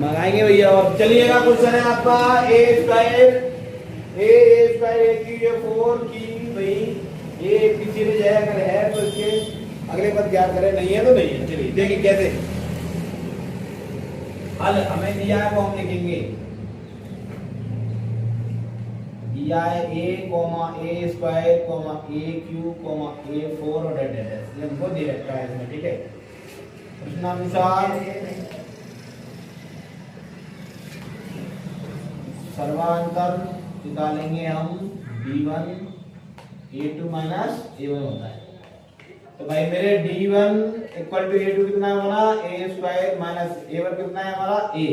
मंगाएंगे भैया। और चलिएगा क्वेश्चन है आपका ए स्क्वायर की 4 की भाई ये पीछे में जाए, अगर है तो इसके अगले पद ज्ञात करें, नहीं है तो नहीं है। चलिए देखिए कैसे हल हमें दिया है वो हम लिखेंगे। दिया है a square a cube a4 और डेट ये हमको दे रखा है इसमें, ठीक है। प्रश्नानुसार सर्वांतर निकालेंगे हम d1 a2 माइनस a1 होता है। तो भाई मेरे d1 इक्वल टू a2 कितना है हमारा a स्क्वायर माइनस a1 कितना है हमारा a।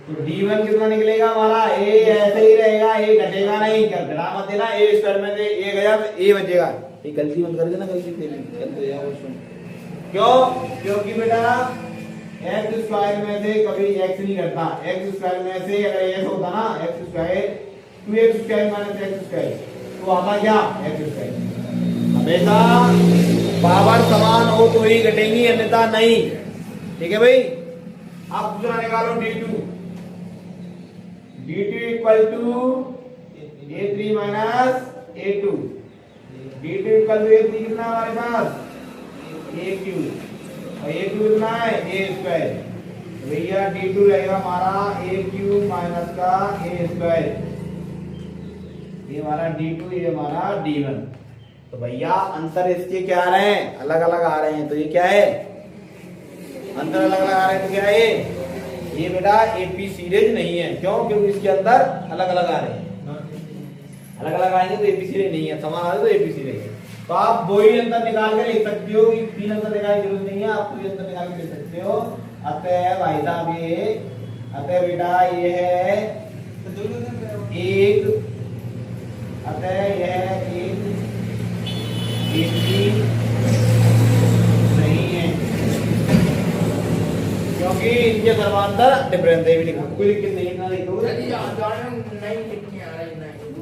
तो d1 कितना निकलेगा हमारा a ऐसे ही रहेगा, a घटेगा नहीं, घटा मत देना, a स्क्वायर में से a गया तो a बचेगा। ये गलती मत कर देना, गलती से गलत हो जाएगा। क्यों? क्योंकि बेटा x स्क्वायर में से कभी x नहीं घटता। x स्क्वायर में से अगर ऐसा होता ना x square 2x square minus x square तो आता क्या x स्क्वायर। हमेशा पावर समान हो तो ही घटेंगी, अन्यथा नहीं, ठीक है भाई। आप दूसरा निकालो d2 equal to a3 minus a2। d2 equal to a3 कितना हमारे पास a क्यूब और a2 कितना है a स्क्वायर। भैया d2 रहेगा हमारा a क्यूब माइनस का a स्क्वायर। ये हमारा d2 ये हमारा d1। तो भैया अंतर इसके क्या आ रहे हैं, अलग अलग आ रहे हैं। तो ये क्या है, अंतर अलग अलग आ रहे हैं। तो क्या है ये बेटा एपी सीरीज नहीं है। क्यों? क्योंकि इसके अंदर अलग अलग आ रहे हैं, अलग अलग आएंगे तो एपी सीरीज नहीं है, समान आ रहे तो एपी सीरीज है। तो आप दो ही अंतर निकाल के लिख सकते हो, कि तीन अंतर निकालने की जरूरत नहीं है, आप कोई अंतर निकाल के लिख सकते हो। अतः भाई साहब ये अतः बेटा ये है एक, अतः यह एक नहीं है, क्योंकि इनके सर्वांतर डिफरेंस है। भी कोई दिक्कत नहीं है ना, लिखोगे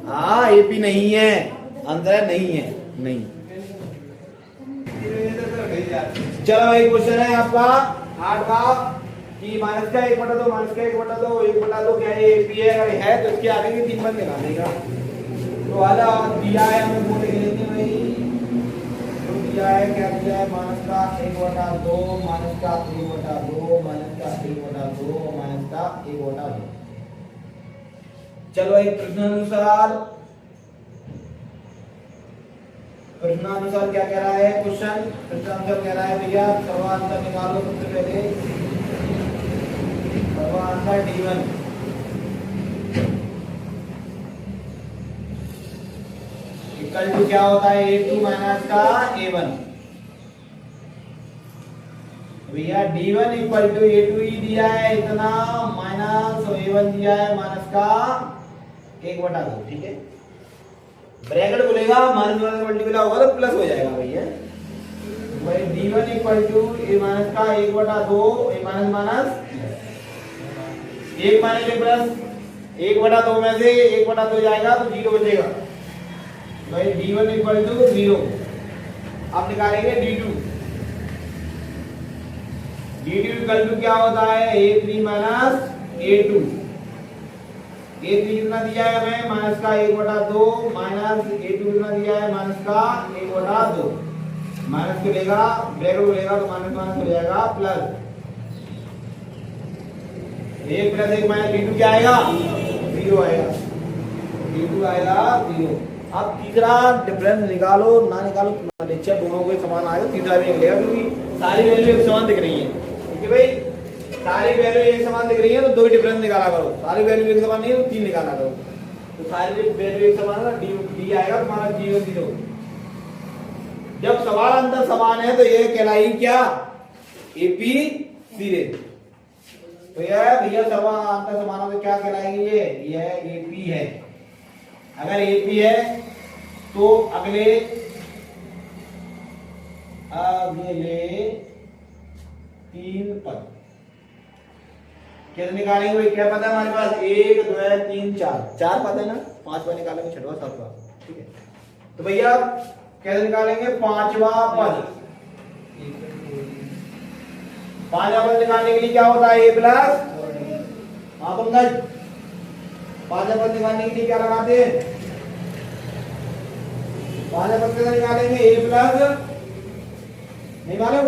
हाँ एपी नहीं है, अंतर नहीं है, नहीं। चलो भाई क्वेश्चन है आपका 8 का कि माइनस का 1/2 माइनस का 1/2 1/2 क्या है एपी है। अगर है तो इसके आगे भी 3 बार निकालेगा। तो वाला दिया है हमें वो लिख लेंगे भाई। तो दिया है क्या दिया है माइनस का 1/2 माइनस का 1/2 माइनस का 1/2 माइनस का 1/2। चलो एक प्रश्नानुसार क्या कह रहा है क्वेश्चन। प्रश्नानुसार कह रहा है भैया सर्वांतर निकालो। सबसे पहले सर्वांतर d1 इक्वल टू क्या होता है a2 माइनस का a1। भैया d1 इक्वल टू a2 ही दिया है इतना माइनस और a1 दिया है माइनस का 1/2, ठीक है। ब्रैकेट खुलेगा, माइनस माइनस मल्टीप्लाई होगा तो प्लस हो जाएगा भैया। भाई d1 equal to a minus का 1/2 a minus minus 1 minus 1 plus 1/2 में से 1/2 जाएगा तो 0 बचेगा। भाई d1 इक्वल टू 0। अब निकालेंगे d2 इक्वल टू क्या होता है a3 माइनस a2। a3 कितना दिया है हमें माइनस का 1/2 माइनस a2 कितना दिया है माइनस का 1/2। माइनस को लेगा ब्रैकेट को लेगा तो माइनस माइनस हो जाएगा प्लस 1 प्लस 1 माइनस d2 क्या आएगा 0 आएगा, d2 आएगा 0। अब तीसरा डिफरेंस निकालो ना निकालो तुम्हारी इच्छा, दोनों को समान आएगा, तीसरा भी निकलेगा क्योंकि सारी वैल्यू एक समान दिख रही है। ठीक है भाई, सारी वैल्यू एक समान दिख रही है तो दो ही डिफरेंस निकाला करो। सारी वैल्यू एक समान नहीं है तो 3 निकाला करो। तो सारी वैल्यू एक समान है, डी आएगा तुम्हारा 0 0। जब सवाल अंतर समान है तो ये कहलाई क्या एपी सीरीज। तो यह भैया सवाल अंतर समान हो तो क्या कहलाएगी ये एपी है। अगर एपी है तो अगले तीन पद कैसे निकालेंगे भाई? क्या पता है हमारे पास 1 2 3 4 पद है ना, 5 पद निकालेंगे, 6वां 7वां, ठीक है। तो भैया कैसे निकालेंगे 5वां पद? पांचवा पद निकालने के लिए क्या होता है? ए प्लस, हाँ पंकज, पांचवा पद निकालने के लिए क्या लगाते हैं? पांचवा पद कैसे निकालेंगे? ए प्लस, नहीं मालूम?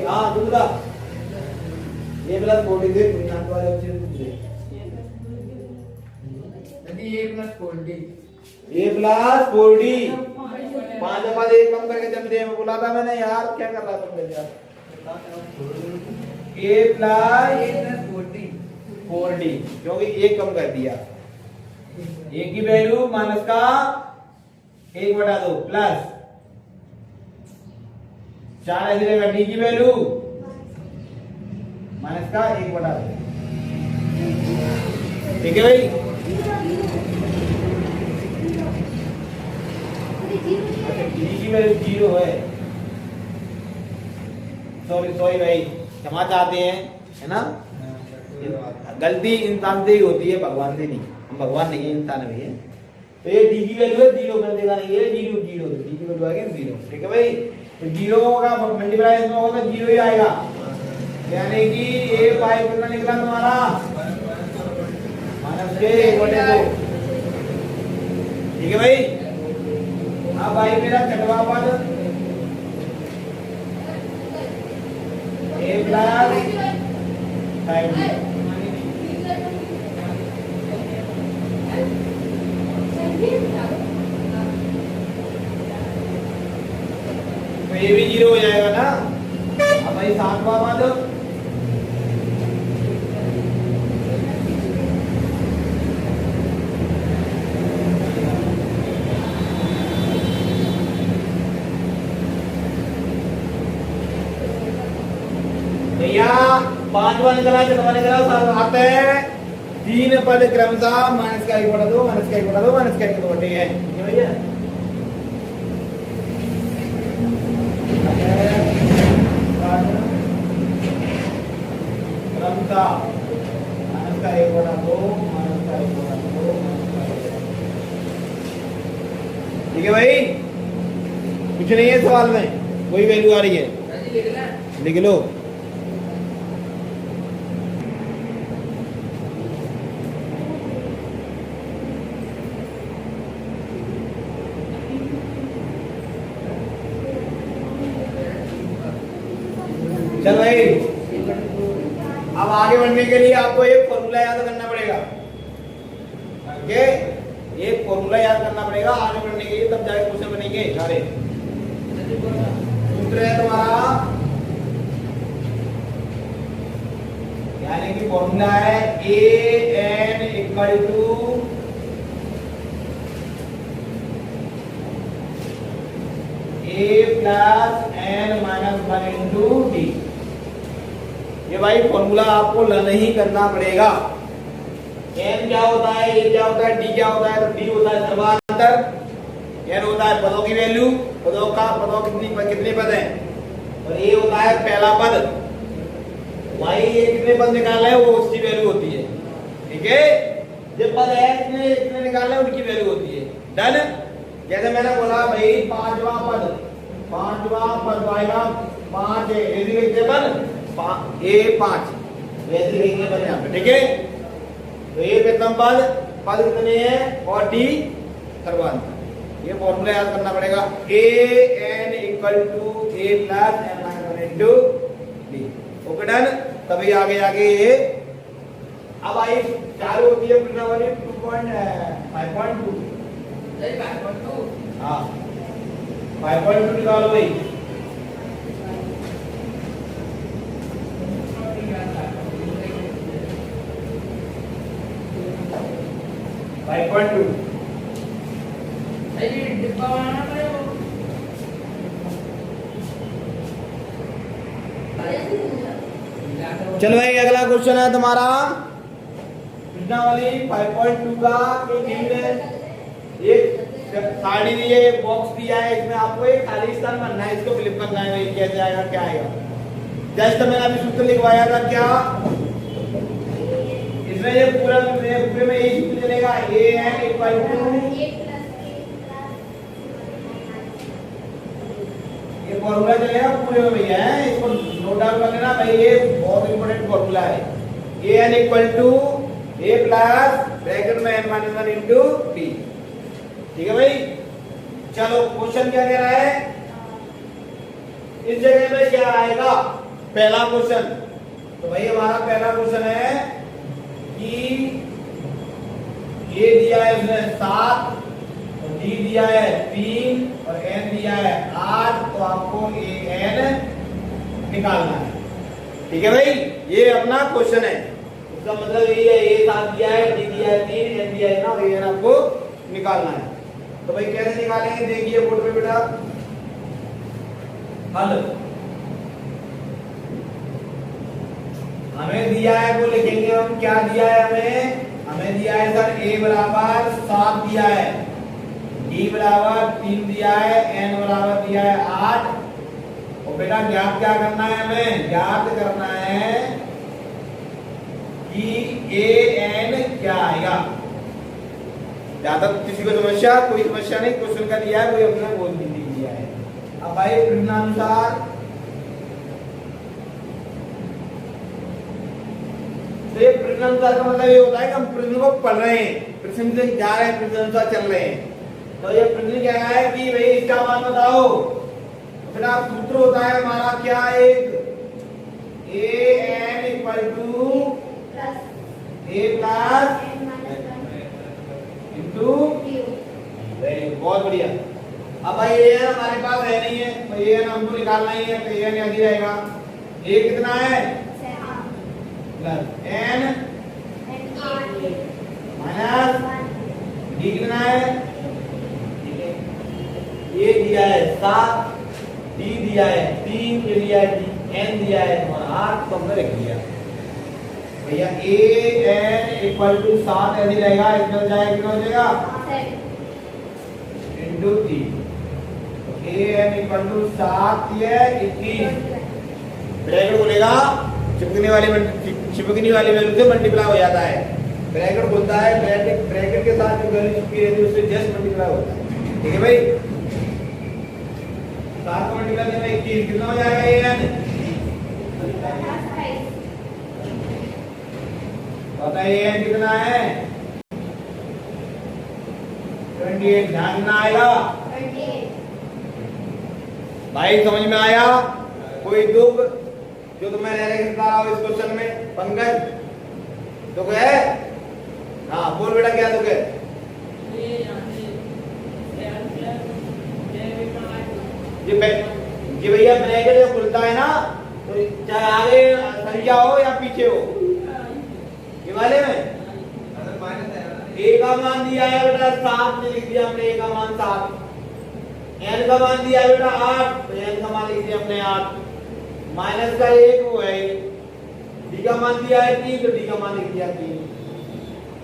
हाँ दूसरा ए प्लस 40 से पूर्णांक वाले ऑप्शन पूछ रहे। ए प्लस 40, ए प्लस 40, पांचवा पद एक कम करके जब दे बोला था मैंने यार, क्या कर रहा था तुम यार? ए प्लस 40, क्योंकि एक कम कर दिया। ए की वैल्यू माइनस का 1/2 प्लस 4 ऐसे रहेगा। डी की वैल्यू माइनस का 1/2, ठीक है भाई? डी की वैल्यू 0 है। सॉरी भाई, क्षमा चाहते हैं, है ना? गलती इंसान से ही होती है, भगवान से नहीं। हम भगवान नहीं है, इंसान भी है। तो ये डी की वैल्यू है 0, मैंने देखा नहीं, ये 0 डी की वैल्यू आ गई 0, ठीक है भाई? तो 0 होगा मल्टीप्लाई इसमें होगा तो 0 ही आएगा, यानी कि ए 5 कितना निकला तुम्हारा? -1/2, ठीक है भाई? अब भाई मेरा छठवां पद ए प्लस 5, तो ये भी 0 हो जाएगा ना? अब भाई सातवां पद भैया, पांचवा निकला, छठवा निकला, आते हैं 3 पद क्रमशः माइनस का 1/2, माइनस का 1/2, माइनस का 1/2 है, ठीक है भैया? क्रमशः माइनस का 1/2, माइनस का 1/2, ठीक है भाई? कुछ नहीं है सवाल में, कोई वैल्यू आ रही है, लिख लो। चल भाई, अब आगे बढ़ने के लिए आपको एक फॉर्मूला याद करना पड़ेगा, ओके? एक फॉर्मूला याद करना पड़ेगा आगे बढ़ने के लिए, तब जाके क्वेश्चन बनेंगे सारे। सूत्र है तुम्हारा, यानी कि फॉर्मूला है an equal to a plus n minus 1 into डी। ये भाई फॉर्मूला आपको लर्न ही करना पड़ेगा। n क्या होता है, a क्या होता है, d क्या होता है? तो d होता है सर्वांतर, n होता है पदों की वैल्यू, पदों कितने पद हैं, और a होता है पहला पद। y ये कितने पद निकालना है वो उसकी वैल्यू होती है, ठीक है? जब पद है इतने निकालना है उनकी वैल्यू होती है। डन? जैसे मैंने बोला भाई पांचवा पद आएगा 5 है, ऐसे लिखते पद ए 5, वैसे लिखेंगे पद यहाँ पे, ठीक है? तो ये प्रथम पद कितने हैं और डी सर्वांतर। ये फॉर्मूला याद करना पड़ेगा, A N equal to A plus N minus 1 into D. Okay done? तभी आगे ये अब आई चालू होती है प्रश्नावली 2.5.2, हाँ 5.2 निकालो भाई। चलो भाई अगला क्वेश्चन है तुम्हारा प्रश्नावली 5.2 का। एक साड़ी दी है, एक बॉक्स दिया है, इसमें आपको एक खाली स्थान भरना है, इसको फिलिप करना है। भाई कैसे आएगा, क्या आएगा? जस्ट मैंने अभी सूत्र लिखवाया था, क्या इसमें ये पूरे में यही सूत्र चलेगा, ए एन इक्वल टू, ये फॉर्मूला चलेगा पूरे में भैया है, इसको नोट नोट डाउन कर लेना भाई, ये बहुत इंपॉर्टेंट फॉर्मूला है। A N equal to A plus bracket में N minus one into T. ठीक है भाई, चलो क्वेश्चन क्या कह रहा है, इस जगह में क्या आएगा पहला क्वेश्चन। तो भाई हमारा पहला क्वेश्चन है कि ये दिया है उसने 7, डी दिया है 3 और एन दिया है 8, तो आपको ए एन निकालना है। ठीक है भाई, ये अपना क्वेश्चन है, इसका मतलब यही है, ए 7 दिया है, डी दिया है 3, एन दिया है ना, ए एन आपको निकालना है। तो भाई कैसे निकालेंगे, देखिए बोर्ड पे बेटा, हल हमें दिया है वो लिखेंगे हम, क्या दिया है हमें दिया है सर a बराबर 7 दिया है, d बराबर 3 दिया है, n बराबर दिया है 8। और बेटा ज्ञात क्या करना है, हमें ज्ञात करना है कि a n क्या आएगा। ज्यादा किसी को समस्या, कोई समस्या नहीं, क्वेश्चन का दिया है, कोई अपना बोल दिया है। अब भाई प्रश्नानुसार तो ये प्रश्नानुसार का मतलब ये होता है कि हम प्रश्न को पढ़ रहे हैं, प्रश्न से जा रहे हैं, प्रश्नानुसार चल रहे हैं। तो ये प्रश्न क्या है कि भाई इसका मान बताओ, फिर आप सूत्र होता है हमारा क्या, एक A N equal to A plus into, बहुत बढ़िया। अब भाई ए एन हमारे पास है नहीं है, तो ए एन हमको निकालना ही है, तो ए एन यही रहेगा। ए कितना है प्लस एन माइनस डी कितना है, ये दिया है 7, डी दिया है 3, ये दिया है एन दिया है 8, तो हमने रख दिया भैया। ए एन इक्वल टू 7 ऐसे रहेगा, इसमें जाएगा कितना हो जाएगा into 3। A N equal to 7 ये 21, ब्रैकेट बोलेगा चिपकने वाली वैल्यू से मल्टीप्लाई हो जाता है। ब्रैकेट बोलता है ब्रैकेट के साथ जो वैल्यू चिपकी रहती है उससे जस्ट मल्टीप्लाई होता है। ठीक है भाई, 7 को मल्टीप्लाई करना 21, कितना हो जाएगा ये एन, बताइए एन कितना है 28। ध्यान ना आएगा भाई, समझ में आया, कोई दुख जो तो मैं बता रहा हूँ इस क्वेश्चन में, पंकज दुख है, हाँ बोल बेटा क्या दुख है। जी भैया ब्रैकेट जब खुलता है ना, तो चाहे आगे संख्या हो या पीछे हो, ये वाले में ए का मान दिया है बेटा 7 ने लिख दिया हमने, ए का मान 7, एन का मान दिया है बेटा 8, तो एन का मान लिख दिया हमने 8, माइनस का 1 वो है, डी का मान दिया है 3, तो डी का मान लिख दिया 3।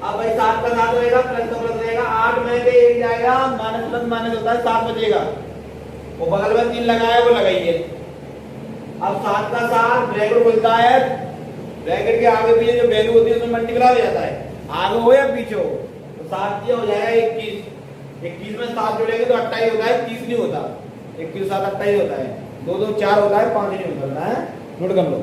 अब भाई 7 का 7 रहेगा, प्लस का प्लस रहेगा, 8 में से 1 जाएगा, माइनस प्लस माइनस होता है 7 बचेगा, वो बगल में 3 लगाया वो लगाइए। अब 7 का 7 ब्रैकेट खुलता है, ब्रैकेट के आगे पीछे जो वैल्यू होती है उसमें मल्टीप्लाई हो जाता है, आगे हो या पीछे हो, तो 7 हो जाएगा 21। 21 में 7 जोड़ेंगे तो 28 होता है, 30 नहीं होता, 21 7 28 होता है, 2 2 4 होता है, 5 नहीं होता है, नोट कर लो।